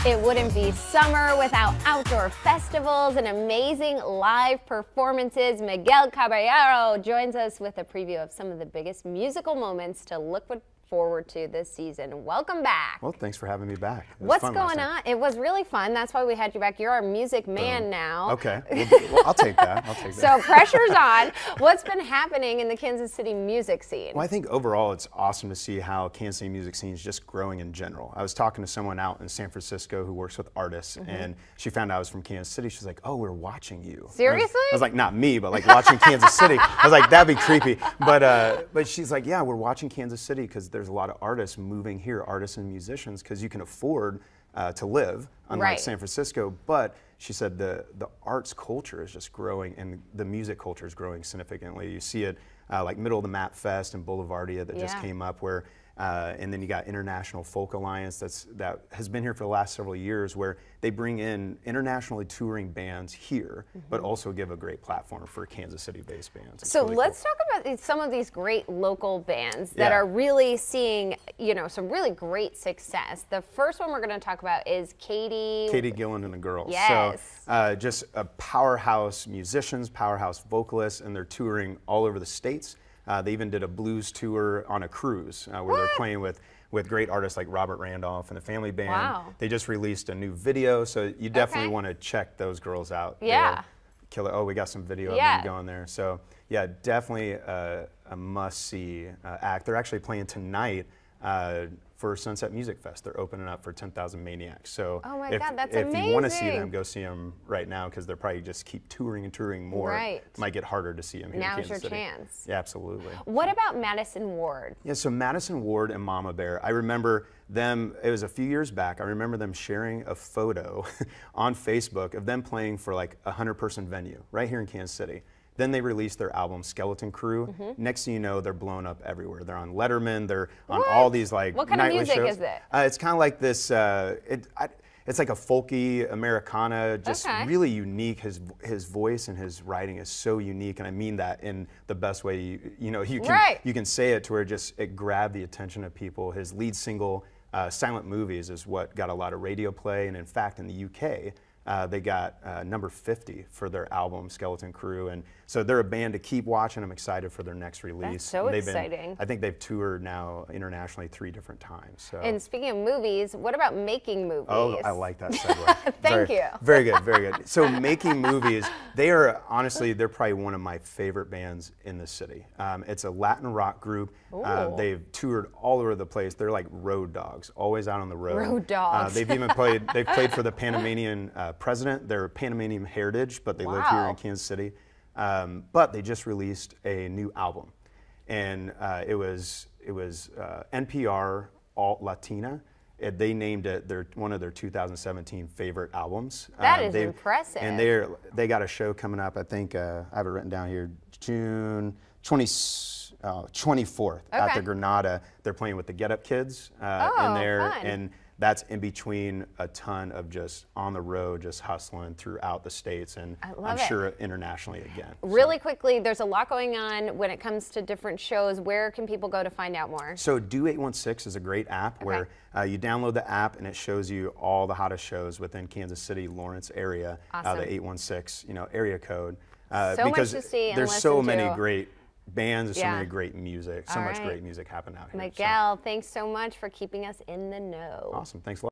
It wouldn't be summer without outdoor festivals and amazing live performances. Miguel Carabello joins us with a preview of some of the biggest musical moments to look forward to this season. Welcome back. Well, thanks for having me back. What's going on? It was really fun. That's why we had you back. You're our music man now. Okay. Well, I'll take that. I'll take that. So pressure's on. What's been happening in the Kansas City music scene? Well, I think overall it's awesome to see how Kansas City music scene is just growing in general. I was talking to someone out in San Francisco who works with artists, and she found out I was from Kansas City. She's like, "Oh, we're watching you." Seriously? I was like, "Not me, but like watching Kansas City." I was like, "That'd be creepy." But she's like, "Yeah, we're watching Kansas City because there's a lot of artists moving here, artists and musicians, because you can afford to live, unlike San Francisco." But she said the arts culture is just growing, and the music culture is growing significantly. You see it like Middle of the Map Fest and Boulevardia that just came up, where and then you got International Folk Alliance that has been here for the last several years, where they bring in internationally touring bands here, but also give a great platform for Kansas City-based bands. So let's talk about some of these great local bands that are really seeing, some really great success. The first one we're going to talk about is Katy Gillan and the Girls. Yes. So just a powerhouse musicians, powerhouse vocalists, and they're touring all over the states. They even did a blues tour on a cruise where they're playing with great artists like Robert Randolph and the Family Band. Wow. They just released a new video, so you definitely want to check those girls out. Yeah. Killer. Oh, we got some video of them going there. So yeah, definitely a must-see act. They're actually playing tonight for Sunset Music Fest. They're opening up for 10,000 Maniacs. So oh my God, that's if amazing. you want to see them, go see them right now, because they're probably just keep touring and touring more. Right. It might get harder to see them here in Kansas City. Now's your chance. Yeah, absolutely. What about Madison Ward? Yeah, so Madison Ward and Mama Bear, I remember them, it was a few years back, I remember them sharing a photo on Facebook of them playing for like a 100-person venue right here in Kansas City. Then they released their album Skeleton Crew. Next thing you know, they're blown up everywhere. They're on Letterman. They're on all these like what kind of music shows. is it? It's kind of like this. It's like a folky Americana, just really unique. His voice and his writing is so unique, and I mean that in the best way. You can say it to where it grabbed the attention of people. His lead single, Silent Movies, is what got a lot of radio play, and in fact, in the UK. They got number 50 for their album Skeleton Crew, and so they're a band to keep watching. I'm excited for their next release. That's so exciting. I think they've toured now internationally 3 different times. So. And speaking of movies, what about making movies? Oh, I like that segue. Thank you. Very good, very good. So making movies, they are honestly, they're probably one of my favorite bands in the city. It's a Latin rock group. They've toured all over the place. They're like road dogs, always out on the road. Road dogs. They've even played for the Panamanian president. They're Panamanian heritage, but they live here in Kansas City. But they just released a new album, and it was NPR Alt Latina. They named it one of their 2017 favorite albums. That is impressive. And they got a show coming up. I think I have it written down here, June 24th at the Granada. They're playing with the Get Up Kids in there, and that's in between a ton of just on the road, just hustling throughout the states, and I'm sure internationally again. Really quickly, there's a lot going on when it comes to different shows. Where can people go to find out more? So Do 816 is a great app where you download the app and it shows you all the hottest shows within Kansas City, Lawrence area, the 816 area code. So because much to see and there's listen so many to. great bands, there's so many great music, so much great music happening out here. Miguel, thanks so much for keeping us in the know. Awesome, thanks a lot.